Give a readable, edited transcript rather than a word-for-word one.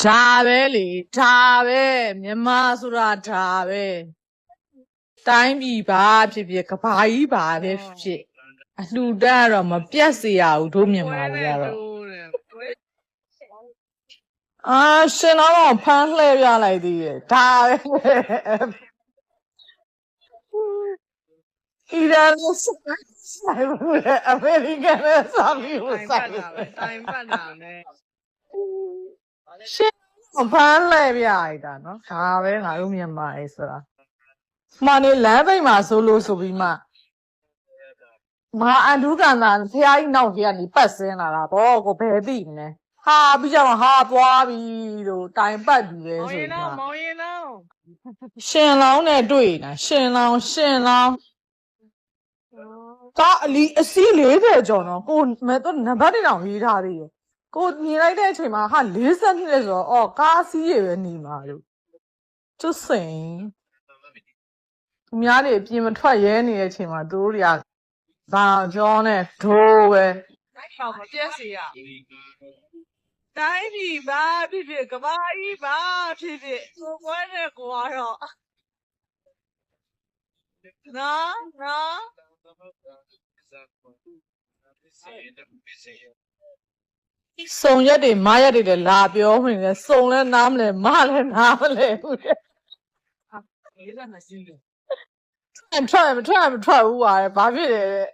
ဒါပဲလေဒါပဲမြန်မာဆိုတာဒါပဲတိုင်းပြည်ပါဖြစ်ဖြစ်ကဘာကြီးပါပဲဖြစ်အလှူတန်းကတော့မပြတ်စေရဘူးတို့မြန်မာတွေကတော့ရှင်တော့ဖမ်းလှည့်ပြလိုက်သေးတယ်ဒါပဲအီရန်လို့ဆိုင်ဘူးလေအမေရိကန်နဲ့စာမီကိုဆိုင်တာပဲတိုင်ပတ်တာနဲ့ရှင်ဖမ်းလှည့်ပြလိုက်တာနော်ဒါပဲငါတို့မြန်မာရေးဆိုတာမှန်နေလမ်းပိတ်မှာဆိုလို့ဆိုပြီးမှမဟာအန်ဒုကန်သာဖះကြီးနောက်ကြီးကနေပတ်စင်းလာတာဘောကိုဘယ်သိမလဲဟာပြီးကြတော့ဟာသွားပြီလို့တိုင်ပတ်ပြီလေဆိုတော့မောင်ရင်လောင်းရှင်လောင်းနဲ့တွေ့နေတာရှင်လောင်းကားအစီး40ကျော်တော့ကိုမဲ့တော့နံပါတ်တောင်ရေးထားသေးတယ်ကိုမြင်လိုက်တဲ့အချိန်မှာဟာ40နှစ်လဲဆိုတော့အော်ကားအစီးရပဲနေမှာလို့သူစိန်သူများတွေပြင်မထွက်ရဲနေတဲ့အချိန်မှာသူတို့တွေကဘာကြောနဲ့ဒိုးပဲဟောမပြက်စီရတိုင်းပြည်ဘာဖြစ်ဖြစ်ကဘာကြီးဘာဖြစ်ဖြစ်ကိုပွဲနဲ့ကိုကတော့နော်စုံရက်တွေမရက်တွေလည်းလာပြောနေတယ်စုံလည်းနားမလဲမလည်းနားမလဲဘူးတဲ့ထွက်ဘူးပါဘာဖြစ်လဲတဲ့